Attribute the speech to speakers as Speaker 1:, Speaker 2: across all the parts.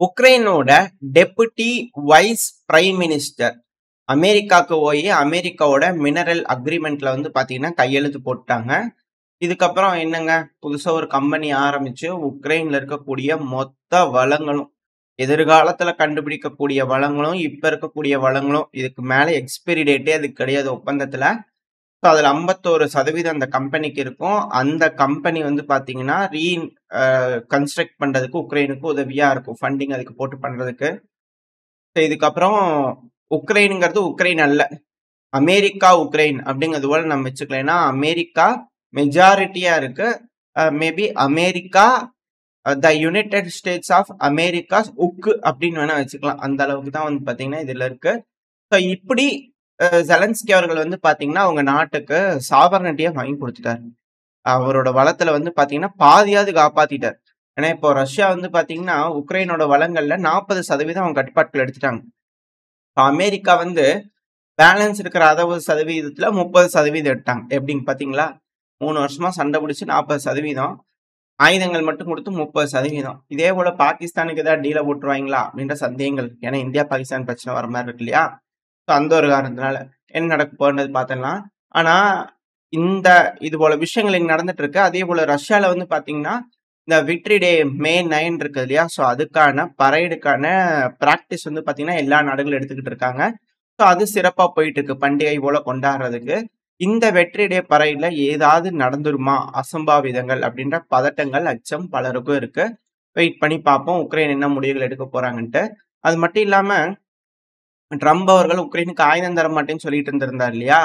Speaker 1: உக்ரைனோட deputy wise prime minister அமெரிக்காவுக்கு போய் அமெரிக்காவோட மினரல் அக்ரிமெண்ட்ல வந்து பாத்தீங்கன்னா கையெழுத்து போட்டாங்க. இதுக்கப்புறம் என்னங்க, புதுசா ஒரு கம்பெனி ஆரம்பிச்சு உக்ரைன்ல இருக்கக்கூடிய மொத்த வளங்களும், எதிர்காலத்துல கண்டுபிடிக்கக்கூடிய வளங்களும், இப்ப இருக்கக்கூடிய வளங்களும், இதுக்கு மேல எக்ஸ்பைரி டேட்டே அதுக்கு கிடையாது ஒப்பந்தத்துல. ஸோ அதுல 51% அந்த கம்பெனிக்கு இருக்கும். அந்த கம்பெனி வந்து பாத்தீங்கன்னா கன்ஸ்ட்ரக்ட் பண்றதுக்கு உக்ரைனுக்கு உதவியா இருக்கும். ஃபண்டிங் அதுக்கு போட்டு பண்றதுக்கு. ஸோ இதுக்கப்புறம் உக்ரைனுங்கிறது உக்ரைன் அல்ல, அமெரிக்கா உக்ரைன் அப்படிங்கிறது போல நம்ம வச்சுக்கலாம். ஏன்னா அமெரிக்கா மெஜாரிட்டியா இருக்கு. Maybe America the United States of Americas உக்கு அப்படின்னு வேணா வச்சுக்கலாம். அந்த அளவுக்கு தான் வந்து பாத்தீங்கன்னா இதுல இருக்கு. ஸோ இப்படி ஜெலன்ஸ்கி அவர்கள் வந்து பாத்தீங்கன்னா அவங்க நாட்டுக்கு சாபர்னிட்டியை வாங்கி கொடுத்துட்டாரு. அவரோட வளத்துல வந்து பாத்தீங்கன்னா பாதியாவது காப்பாத்திட்டார். ஏன்னா இப்போ ரஷ்யா வந்து பாத்தீங்கன்னா உக்ரைனோட வளங்கள்ல 40% அவங்க கட்டுப்பாட்டுல எடுத்துட்டாங்க. அமெரிக்கா வந்து பேலன்ஸ் இருக்கிற 60%த்துல 30% எடுத்தாங்க. எப்படின்னு பாத்தீங்களா? 3 வருஷமா சண்டை பிடிச்சு 40%, ஆயுதங்கள் மட்டும் கொடுத்து 30%. இதே போல பாகிஸ்தானுக்கு ஏதாவது டீல போட்டுருவாங்களா அப்படின்ற சந்தேகங்கள். ஏன்னா இந்தியா பாகிஸ்தான் பிரச்சனை வர மாதிரி இருக்கு இல்லையா? அந்த ஒரு காரணத்தினால என்ன நடக்க போறது பார்த்தலாம். ஆனா இது போல விஷயங்கள் இங்க நடந்துட்டு இருக்கு. அதே போல ரஷ்யால வந்து பாத்தீங்கன்னா இந்த விக்டரி டே மே 9 இருக்கு இல்லையா? ஸோ அதுக்கான பரேடுக்கான பிராக்டிஸ் வந்து பாத்தீங்கன்னா எல்லா நாடுகளும் எடுத்துக்கிட்டு இருக்காங்க. ஸோ அது சிறப்பா போயிட்டு இருக்கு, பண்டிகை போல கொண்டாடுறதுக்கு. இந்த வெற்றி டே பரேட்ல ஏதாவது நடந்துருமா அசம்பாவிதங்கள் அப்படின்ற பதட்டங்கள், அச்சம் பலருக்கும் இருக்கு. வெயிட் பண்ணி பார்ப்போம் உக்ரைன் என்ன முடிவுகள் எடுக்க போறாங்கன்ட்டு. அது மட்டும் இல்லாம ட்ரம்ப் அவர்கள் உக்ரைனுக்கு ஆயுதம் தர மாட்டேன்னு சொல்லிட்டு இருந்திருந்தார் இல்லையா?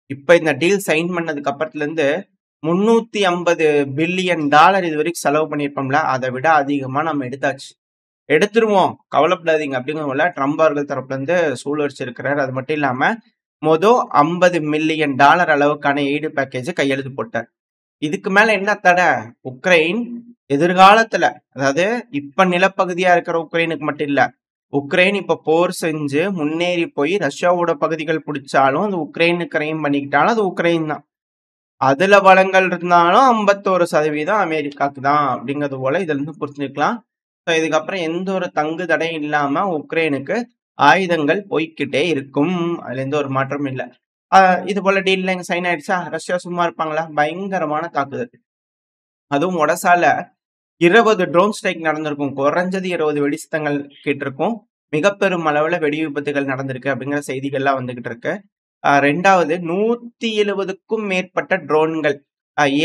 Speaker 1: இப்ப இந்த டீல் சைன் பண்ணதுக்கு அப்புறத்துல இருந்து $350 பில்லியன் இது வரைக்கும் செலவு பண்ணியிருப்போம்ல, அதை விட அதிகமா நம்ம எடுத்தாச்சு. எடுத்துருவோம், கவலைப்படாதீங்க அப்படிங்கிற ட்ரம்ப் அவர்கள் தரப்புல இருந்து சூழலிச்சிருக்கிறார். அது மட்டும் இல்லாம மொதல் $50 மில்லியன் அளவுக்கான எய்டு பேக்கேஜ் கையெழுத்து போட்டார். இதுக்கு மேல என்ன தடை? உக்ரைன் எதிர்காலத்துல, அதாவது இப்ப நிலப்பகுதியா இருக்கிற உக்ரைனுக்கு மட்டும் இல்ல, உக்ரைன் இப்ப போர் செஞ்சு முன்னேறி போய் ரஷ்யாவோட பகுதிகள் பிடிச்சாலும் அது உக்ரைனுக்கு கிரைம் பண்ணிக்கிட்டாலும் அது உக்ரைன் தான். அதுல வளங்கள் இருந்தாலும் 51% அமெரிக்காவுக்கு தான் அப்படிங்கிறது போல இதுல இருந்து புரிஞ்சுக்கலாம். இதுக்கப்புறம் எந்த ஒரு தங்கு தடையும் இல்லாம உக்ரைனுக்கு ஆயுதங்கள் போய்கிட்டே இருக்கும். அதுல எந்த ஒரு மாற்றமும் இல்லை. இது போல டீல்ல எங்க சைன் ஆயிடுச்சா, ரஷ்யா சும்மா இருப்பாங்களா? பயங்கரமான தாக்குதல். அதுவும் ஒடசால 20 ட்ரோன் ஸ்ட்ரைக் நடந்திருக்கும். குறைஞ்சது 20 வெடிசத்தங்கள் கேட்டிருக்கும். மிக பெரும் அளவுல வெடி விபத்துகள் நடந்திருக்கு அப்படிங்கிற செய்திகள்லாம் வந்துகிட்டு இருக்கு. 2வது 170க்கும் மேற்பட்ட ட்ரோன்கள்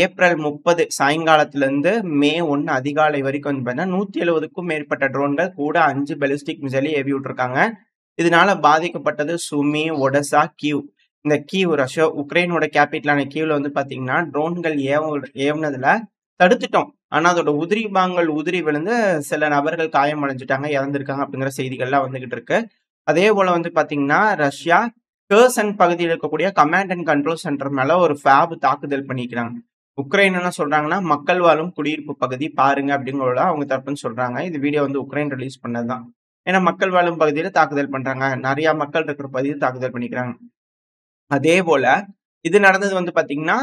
Speaker 1: ஏப்ரல் 30 சாயங்காலத்துல இருந்து மே 1 அதிகாலை வரைக்கும் வந்து பார்த்தீங்கன்னா 170க்கும் மேற்பட்ட ட்ரோன்கள் கூட 5 பெலிஸ்டிக் மிசைலை ஏவி விட்டுருக்காங்க. இதனால பாதிக்கப்பட்டது சுமி, ஒடசா, கீவ். இந்த கீவ் உக்ரைனோட கேபிட்டலான கீவ்ல வந்து பாத்தீங்கன்னா ட்ரோன்கள் ஏவுனதுல தடுத்துட்டோம். ஆனா அதோட உதிரி பாகங்கள் உதிரி விழுந்து சில நபர்கள் காயம் அடைஞ்சிட்டாங்க, இறந்திருக்காங்க அப்படிங்கிற செய்திகள்லாம் வந்துகிட்டு இருக்கு. அதே போல வந்து பாத்தீங்கன்னா ரஷ்யா கர்சன் பகுதியில் இருக்கக்கூடிய கமாண்ட் அண்ட் கண்ட்ரோல் சென்டர் மேல ஒரு ஃபேப் தாக்குதல் பண்ணிக்கிறாங்க. உக்ரைன் என்ன சொல்றாங்கன்னா மக்கள் வாழும் குடியிருப்பு பகுதி பாருங்க அப்படிங்கிறத அவங்க தரப்புன்னு சொல்றாங்க. இது வீடியோ வந்து உக்ரைன் ரிலீஸ் பண்ணதுதான். ஏன்னா மக்கள் வாழும் பகுதியில தாக்குதல் பண்றாங்க, நிறைய மக்கள் இருக்கிற பகுதியில் தாக்குதல் பண்ணிக்கிறாங்க. அதே போல இது நடந்தது வந்து பாத்தீங்கன்னா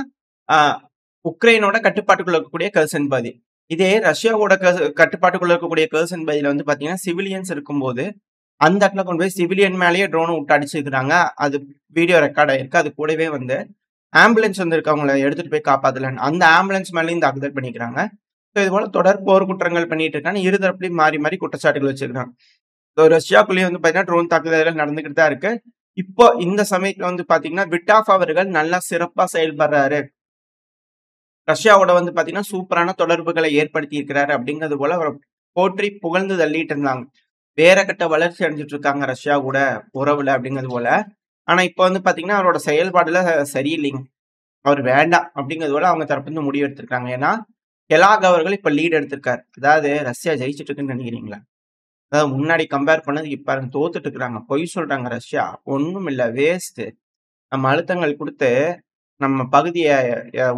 Speaker 1: உக்ரைனோட கட்டுப்பாட்டுக்குள்ள இருக்கக்கூடிய கர்சன் பகுதி. இதே ரஷ்யாவோட கட்டுப்பாட்டுக்குள்ள இருக்கக்கூடிய கர்சன் பகுதியில வந்து பாத்தீங்கன்னா சிவிலியன்ஸ் இருக்கும்போது அந்த இடத்துல கொண்டு போய் சிவிலியன் மேலேயே ட்ரோனை விட்டு அடிச்சுக்கிறாங்க. அது வீடியோ ரெக்கார்ட் ஆயிருக்கு. அது கூடவே வந்து ஆம்புலன்ஸ் வந்து இருக்கவங்களை எடுத்துட்டு போய் காப்பாத்தலான்னு அந்த ஆம்புலன்ஸ் மேலேயும் தாக்குதல் பண்ணிக்கிறாங்க. ஸோ இது போல தொடர் போர் குற்றங்கள் பண்ணிட்டு இருக்காங்க. இருதரப்புலையும் மாறி மாறி குற்றச்சாட்டுகள் வச்சிருக்காங்க. ரஷ்யாக்குள்ளேயே வந்து பாத்தீங்கன்னா ட்ரோன் தாக்குதல்கள் நடந்துகிட்டு தான் இருக்கு. இப்போ இந்த சமயத்துல வந்து பாத்தீங்கன்னா விட்டாஃப் அவர்கள் நல்லா சிறப்பா செயல்படுறாரு, ரஷ்யாவோட வந்து பாத்தீங்கன்னா சூப்பரான தொடர்புகளை ஏற்படுத்தி இருக்கிறாரு அப்படிங்கிறது போல அவரை போற்றி புகழ்ந்து தள்ளிட்டு இருந்தாங்க. வேற கட்ட வளர்ச்சி அடைஞ்சிட்டு இருக்காங்க ரஷ்யா கூட உறவுல அப்படிங்கிறது போல. ஆனா இப்ப வந்து பாத்தீங்கன்னா அவரோட செயல்பாடுல சரியில்லைங்க. அவர் வேண்டாம் அப்படிங்கிறது போல அவங்க தரப்பு இருந்து முடிவு எடுத்திருக்காங்க. ஏன்னா கெலாக் அவர்கள் இப்ப லீட் எடுத்திருக்காரு. அதாவது ரஷ்யா ஜெயிச்சுட்டு இருக்குன்னு நினைக்கிறீங்களா? அதாவது முன்னாடி கம்பேர் பண்ணது இப்ப தோத்துட்டு இருக்கிறாங்க, பொய் சொல்றாங்க. ரஷ்யா ஒண்ணும் இல்ல, வேஸ்ட். நம்ம அழுத்தங்கள் கொடுத்து நம்ம பகுதியை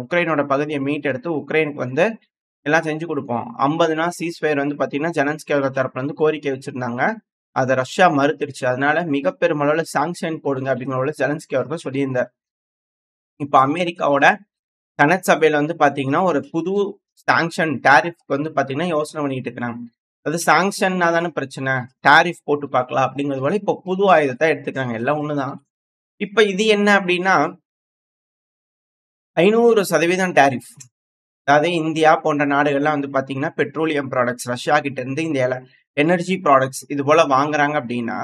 Speaker 1: உக்ரைனோட பகுதியை மீட்டெடுத்து உக்ரைனுக்கு வந்து எல்லாம் செஞ்சு கொடுப்போம். 50 நாள் சீஸ்ஃபயர் வந்து பாத்தீங்கன்னா ஜெலன்ஸ்கி அவர்கள் தரப்புல இருந்து கோரிக்கை வச்சிருந்தாங்க. அதை ரஷ்யா மறுத்துருச்சு. அதனால மிக பெருமளவுல சாங்ஷன் போடுங்க அப்படிங்கிற ஜெலன்ஸ்கி அவர்கள் சொல்லியிருந்தார். இப்ப அமெரிக்காவோட செனட் சபையில வந்து பாத்தீங்கன்னா ஒரு புது சாங்ஷன் டாரிஃப்க்கு வந்து பாத்தீங்கன்னா யோசனை பண்ணிட்டு இருக்கிறாங்க. அது சாங்ஷன்னா தானே பிரச்சனை. டாரிஃப் போட்டு பார்க்கலாம் அப்படிங்கிறது போல இப்போ புது ஆயுதத்த எடுத்துக்கிறாங்க. எல்லாம் ஒண்ணுதான். இப்ப இது என்ன அப்படின்னா 500% டாரிஃப். அதாவது இந்தியா போன்ற நாடுகள்லாம் வந்து பார்த்தீங்கன்னா, பெட்ரோலியம் ப்ராடக்ட்ஸ் ரஷ்யா கிட்ட இருந்து இந்த எனர்ஜி ப்ராடக்ட்ஸ் இது போல வாங்குறாங்க அப்படின்னா,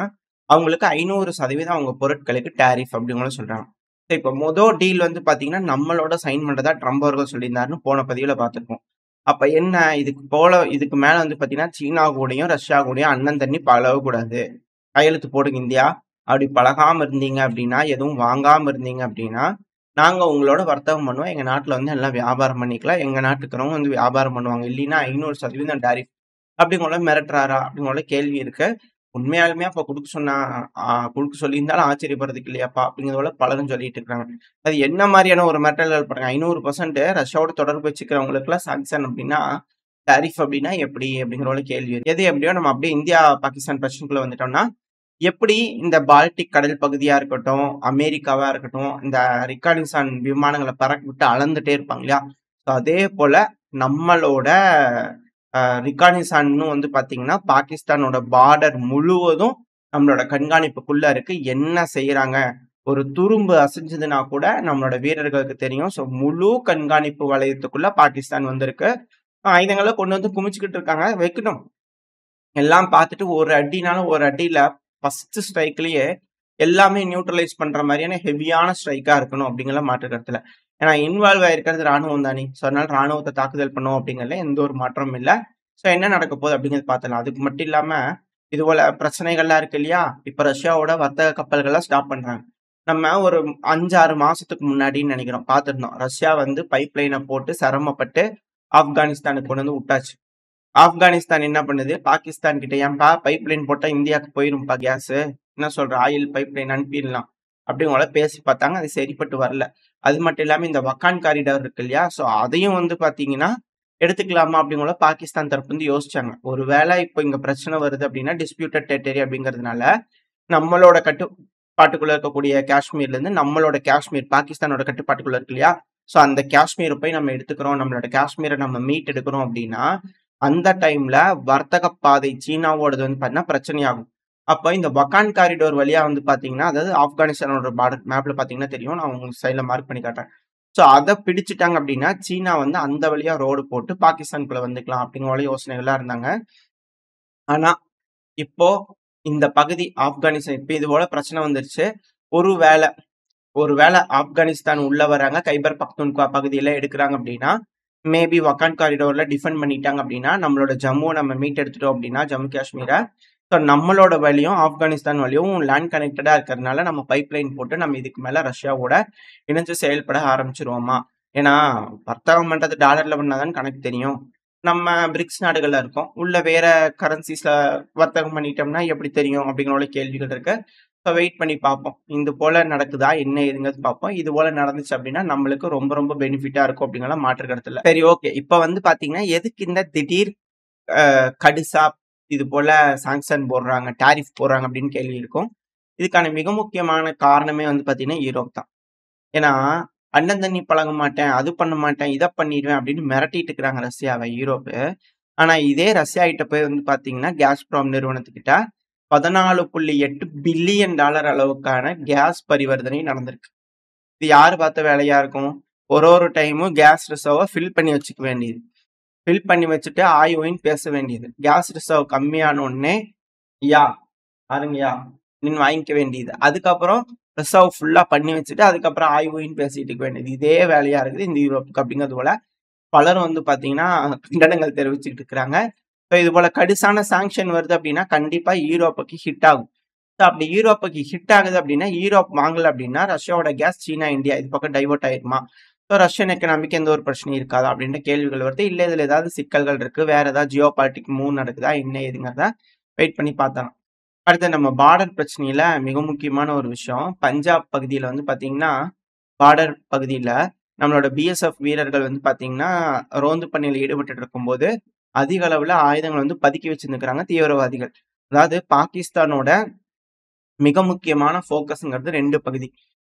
Speaker 1: அவங்களுக்கு 500% அவங்க பொருட்களுக்கு டாரிஃப் அப்படிங்கிற சொல்றாங்க. இப்போ டீல் வந்து பார்த்தீங்கன்னா, நம்மளோட சைன் பண்றதா ட்ரம்ப் அவர்கள் சொல்லியிருந்தாருன்னு போன பதிவுல பார்த்திருப்போம். அப்ப என்ன இதுக்கு மேல வந்து பார்த்தீங்கன்னா, சீனா கூடயும், ரஷ்யா கூடயும் அண்ணன் தண்ணி பழகக்கூடாது. கையெழுத்து போடுங்க இந்தியா. அப்படி பழகாம இருந்தீங்க அப்படின்னா, எதுவும் வாங்காம இருந்தீங்க அப்படின்னா, நாங்க உங்களோட வர்த்தகம் பண்ணுவோம். எங்க நாட்டுல வந்து எல்லாம் வியாபாரம் பண்ணிக்கலாம். எங்க நாட்டுக்கிறவங்க வந்து வியாபாரம் பண்ணுவாங்க. இல்லைன்னா 500% டாரிஃப் அப்படிங்கறத மிரட்டுறாரா? அப்படிங்கிற கேள்வி இருக்கு. உண்மையாலுமே அப்ப குடுக்க சொல்லியிருந்தாலும் ஆச்சரியப்படுறதுக்கு இல்லையாப்பா? அப்படிங்கிறது போல பலரும் சொல்லிட்டு இருக்காங்க. அது என்ன மாரியான ஒரு மிரட்டல்கள் பாருங்க. 500% ரஷ்யாவோட தொடர்பு வச்சுக்கிறவங்களுக்குலாம் சாங்ஷன் அப்படின்னா, டாரிஃப் அப்படின்னா எப்படி? அப்படிங்கிற ஒரு கேள்வி இருக்கு. எது எப்படியோ நம்ம அப்படியே இந்தியா, பாகிஸ்தான் பிரச்சனைக்குள்ள வந்துட்டோம்னா, எப்படி இந்த பால்டிக் கடல் பகுதியா இருக்கட்டும், அமெரிக்காவா இருக்கட்டும், இந்த ரிக்கார்டிங்ஸான் விமானங்கள பறக்க விட்டு அளந்துட்டே இருப்பாங்க இல்லையா? ஸோ அதே போல நம்மளோட ரிக்கார்டிங்ஸான்னும் வந்து பார்த்தீங்கன்னா, பாகிஸ்தானோட பார்டர் முழுவதும் நம்மளோட கண்காணிப்புக்குள்ள இருக்கு. என்ன செய்றாங்க? ஒரு துரும்பு அசைஞ்சதுன்னா கூட நம்மளோட வீரர்களுக்கு தெரியும். ஸோ முழு கண்காணிப்பு வலயத்துக்குள்ள பாகிஸ்தான் வந்திருக்கு. ஆயுதங்கள கொண்டு வந்து குமிச்சுக்கிட்டு இருக்காங்க. வைக்கட்டும். எல்லாம் பார்த்துட்டு ஒரு அடினாலும் ஒரு அடியில ஃபர்ஸ்ட் ஸ்ட்ரைக்லயே எல்லாமே நியூட்ரலைஸ் பண்ற மாரியான ஹெவியான ஸ்ட்ரைக்கா இருக்கணும் அப்படிங்கிற மாற்று கருத்து இல்ல. ஏன்னா இன்வால்வ் ஆயிருக்கிறது ராணுவம் தானே. ஸோ அதனால ராணுவத்த தாக்குதல் பண்ணும் அப்படிங்கிறதுல எந்த ஒரு மாற்றமும் இல்ல. ஸோ என்ன நடக்க போகுது அப்படிங்கிறது பார்த்துடலாம். அதுக்கு மட்டும் இல்லாம இது போல பிரச்சனைகள்லாம் இருக்கு இல்லையா? இப்ப ரஷ்யாவோட வர்த்தக கப்பல்கள்லாம் ஸ்டாப் பண்றாங்க. நம்ம ஒரு 5, 6 மாசத்துக்கு முன்னாடின்னு நினைக்கிறோம் பார்த்திருந்தோம். ரஷ்யா வந்து பைப் லைன போட்டு சிரமப்பட்டு ஆப்கானிஸ்தானுக்கு கொண்டு வந்து விட்டாச்சு. ஆப்கானிஸ்தான் என்ன பண்ணுது? பாகிஸ்தான் கிட்ட ஏன்பா பைப் லைன் போட்டா இந்தியாவுக்கு போயிரும்பா கேஸு. என்ன சொல்ற? ஆயில் பைப் லைன் அனுப்பிடலாம். அப்படிங்கறத பேசி பார்த்தாங்க. அது சரிப்பட்டு வரல. அது மட்டும் இல்லாம இந்த வக்கான் காரிடார் இருக்கு இல்லையா? ஸோ அதையும் வந்து பார்த்தீங்கன்னா, எடுத்துக்கலாமா அப்படிங்கறத பாகிஸ்தான் தரப்பு வந்து யோசிச்சாங்க. ஒருவேளை இப்போ இங்க பிரச்சனை வருது அப்படின்னா, டிஸ்பியூட்டட் டெரிட்டரி அப்படிங்கிறதுனால, நம்மளோட கட்டுப்பாட்டுக்குள்ள இருக்கக்கூடிய காஷ்மீர்ல இருந்து நம்மளோட காஷ்மீர் பாகிஸ்தானோட கட்டுப்பாட்டுக்குள்ள இருக்கு இல்லையா? ஸோ அந்த காஷ்மீர போய் நம்ம எடுத்துக்கிறோம். நம்மளோட காஷ்மீர நம்ம மீட் எடுக்கிறோம் அப்படின்னா, அந்த டைம்ல வர்த்தக பாதை சீனாவோடது வந்து பார்த்தீங்கன்னா பிரச்சனையாகும். அப்ப இந்த வக்கான் காரிடோர் வழியா வந்து பார்த்தீங்கன்னா, அதாவது ஆப்கானிஸ்தானோட பார்டர் மேப்ல பார்த்தீங்கன்னா தெரியும். நான் உங்களுக்கு சைடுல மார்க் பண்ணி காட்டுறேன். ஸோ அத பிடிச்சுட்டாங்க அப்படின்னா, சீனா வந்து அந்த வழியா ரோடு போட்டு பாகிஸ்தானுக்குள்ள வந்துக்கலாம் அப்படிங்கிற யோசனைகள்லாம் இருந்தாங்க. ஆனா, இப்போ இந்த பகுதி ஆப்கானிஸ்தான் இப்ப இது போல பிரச்சனை வந்துருச்சு. ஒருவேளை ஒருவேளை ஆப்கானிஸ்தான் உள்ள வராங்க, கைபர் பக்துன்குவா பகுதியில எடுக்குறாங்க அப்படின்னா, மேபி வக்கான் காரிடோர்ல டிஃபெண்ட் பண்ணிட்டாங்க அப்படின்னா, நம்மளோட ஜம்முவ நம்ம மீட் எடுத்துட்டோம் அப்படின்னா, ஜம்மு காஷ்மீர, ஸோ நம்மளோட வழியும், ஆப்கானிஸ்தான் வழியும் லேண்ட் கனெக்டடா இருக்கிறதுனால, நம்ம பைப் லைன் போட்டு நம்ம இதுக்கு மேல ரஷ்யாவோட இணைஞ்சு செயல்பட ஆரம்பிச்சுருவோமா? ஏன்னா, வர்த்தகம் பண்றது டாலர்ல பண்ணா தானே கணக்கு தெரியும். நம்ம பிரிக்ஸ் நாடுகள்ல இருக்கோம். உள்ள வேற கரன்சிஸ்ல வர்த்தகம் பண்ணிட்டோம்னா எப்படி தெரியும்? அப்படிங்கிற கேள்விகள் இருக்கு. ஸோ வெயிட் பண்ணி பார்ப்போம். இது போல நடக்குதா? என்ன ஏதுங்கிறது பார்ப்போம். இது போல நடந்துச்சு அப்படின்னா, நம்மளுக்கு ரொம்ப ரொம்ப பெனிஃபிட்டா இருக்கும் அப்படிங்கிற மாற்று கருத்து இல்ல. சரி ஓகே. இப்ப வந்து பார்த்தீங்கன்னா, எதுக்கு இந்த திடீர் கடுசா இது போல சாங்ஷன் போடுறாங்க, டாரிஃப் போடுறாங்க அப்படின்னு கேள்வி இருக்கும். இதுக்கான மிக முக்கியமான காரணமே வந்து பார்த்தீங்கன்னா, யூரோப் தான். ஏன்னா, அண்ணன் தண்ணி பழக மாட்டேன், அது பண்ண மாட்டேன், இத பண்ணிருவேன் அப்படின்னு மிரட்டிட்டு இருக்கிறாங்க ரஷ்யாவ யூரோப்பு. ஆனா இதே ரஷ்யா கிட்ட போய் வந்து பார்த்தீங்கன்னா, Gazprom நிறுவனத்துக்கிட்ட $14.8 பில்லியன் அளவுக்கான கேஸ் பரிவர்த்தனை நடந்திருக்கு. இது யாரு பார்த்த வேலையா இருக்கும்? ஒரு டைமும் கேஸ் ரிசர்வ ஃபில் பண்ணி வச்சுக்க வேண்டியது. ஃபில் பண்ணி வச்சுட்டு ஆய் ஊயின்னு பேச வேண்டியது. கேஸ் ரிசர்வ் கம்மியான உடனே, யா பாருங்கயா நீன்னு வாங்கிக்க வேண்டியது. அதுக்கப்புறம் ரிசர்வ் ஃபுல்லா பண்ணி வச்சுட்டு, அதுக்கப்புறம் ஆய் ஊயின்னு பேசிட்டு இருக்க வேண்டியது. இதே வேலையா இருக்குது இந்த யூரோப்புக்கு அப்படிங்கிறது போல பலரும் வந்து பார்த்தீங்கன்னா, கண்டனங்கள் தெரிவிச்சுட்டு இருக்கிறாங்க. ஸோ இது போல கடுசான சாங்ஷன் வருது அப்படின்னா, கண்டிப்பா யூரோப்புக்கு ஹிட் ஆகும். ஸோ அப்படி யூரோப்புக்கு ஹிட் ஆகுது அப்படின்னா, யூரோப் வாங்கல அப்படின்னா, ரஷ்யாவோட கேஸ் சீனா, இந்தியா இது பக்கம் டைவர்ட் ஆயிருமா? ஸோ ரஷ்யன் எக்கனாமிக்கு எந்த ஒரு பிரச்சனையும் இருக்காதா? அப்படின்ற கேள்விகள் வருது. இல்ல இதுல ஏதாவது சிக்கல்கள் இருக்கு. வேற ஏதாவது ஜியோ பாலிட்டிக் மூவ் நடக்குதா? என்ன ஏதுங்கிறத வெயிட் பண்ணி பார்த்தலாம். அடுத்து நம்ம பார்டர் பிரச்சனையில மிக முக்கியமான ஒரு விஷயம். பஞ்சாப் பகுதியில வந்து பார்த்தீங்கன்னா, பார்டர் பகுதியில நம்மளோட பிஎஸ்எஃப் வீரர்கள் வந்து பார்த்தீங்கன்னா, ரோந்து பணியில ஈடுபட்டுட்டு இருக்கும்போது, அதிக அளவுல ஆயுதங்கள் வந்து பதுக்கி வச்சிருந்துருக்காங்க தீவிரவாதிகள். அதாவது பாகிஸ்தானோட மிக முக்கியமான ஃபோக்கஸ்ங்கிறது 2 பகுதி.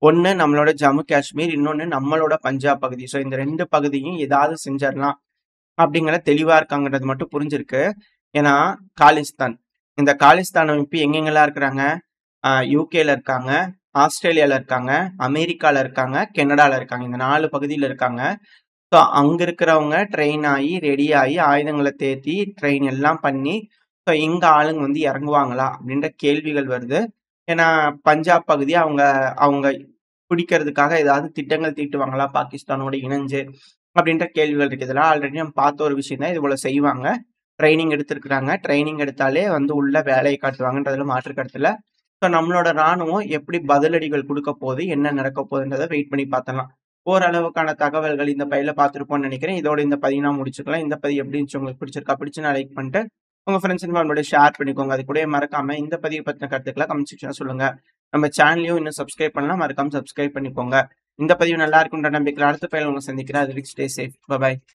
Speaker 1: ஒண்ணு நம்மளோட ஜம்மு காஷ்மீர், இன்னொன்னு நம்மளோட பஞ்சாப் பகுதி. ஸோ இந்த 2 பகுதியும் ஏதாவது செஞ்சிரலாம் அப்படிங்கிற தெளிவா இருக்காங்கன்றது மட்டும் புரிஞ்சிருக்கு. ஏன்னா, காலிஸ்தான். இந்த காலிஸ்தான் அமைப்பு எங்கெங்கலாம் இருக்கிறாங்க? யுகேல இருக்காங்க, ஆஸ்திரேலியால இருக்காங்க, அமெரிக்கால இருக்காங்க, கனடால இருக்காங்க. இந்த 4 பகுதியில இருக்காங்க. ஸோ அங்க இருக்கிறவங்க ட்ரெயின் ஆயி, ரெடி ஆயி, ஆயுதங்கள தேத்தி, ட்ரெயின் எல்லாம் பண்ணி, ஸோ இங்க ஆளுங்க வந்து இறங்குவாங்களா? அப்படின்ற கேள்விகள் வருது. ஏன்னா, பஞ்சாப் பகுதி அவங்க அவங்க பிடிக்கிறதுக்காக ஏதாவது திட்டங்கள் தீட்டுவாங்களா? பாகிஸ்தானோட இணைஞ்சு, அப்படின்ற கேள்விகள் இருக்கு. இதெல்லாம் ஆல்ரெடி நம்ம பார்த்த ஒரு விஷயம் தான். இது போல செய்வாங்க. ட்ரெய்னிங் எடுத்திருக்கிறாங்க. ட்ரெய்னிங் எடுத்தாலே வந்து உள்ள வேலைய காட்டுவாங்கன்றதுல மாற்று கருத்து இல்ல. ஸோ நம்மளோட ராணுவம் எப்படி பதிலடிகள் குடுக்கப் போகுது? என்ன நடக்கப் போகுதுன்றத வெயிட் பண்ணி பார்த்தரலாம். ஓரளவுக்கான தகவல்கள் இந்த பதிவுல பார்த்திருப்போம்னு நெனைக்கிறேன். இதோட இந்த பதிவ நான் முடிச்சுக்கலாம். இந்த பதிவு எப்படி இருந்துச்சு? உங்களுக்கு பிடிச்சிருக்கா? பிடிச்சுருந்தா லைக் பண்ணிட்டு, உங்க ஃபிரெண்ட்ஸ் அண்ட் ஃபேமிலியோட ஷேர் பண்ணிக்கோங்க. அது கூடவே மறக்காம இந்த பதிவு பத்தின கருத்துக்கள கமெண்ட் செக்ஷன்ல சொல்லுங்க. நம்ம சேனலையும் இன்னும் சப்ஸ்கிரைப் பண்ணலாம். மறக்காம சப்ஸ்கிரைப் பண்ணிக்கோங்க. இந்த பதிவு நல்லா இருக்குன்ற நம்பிக்கையில அடுத்த பதிவுல உங்கள சந்திக்கிறேன். அது வரைக்கும் ஸ்டே சேஃப். பை.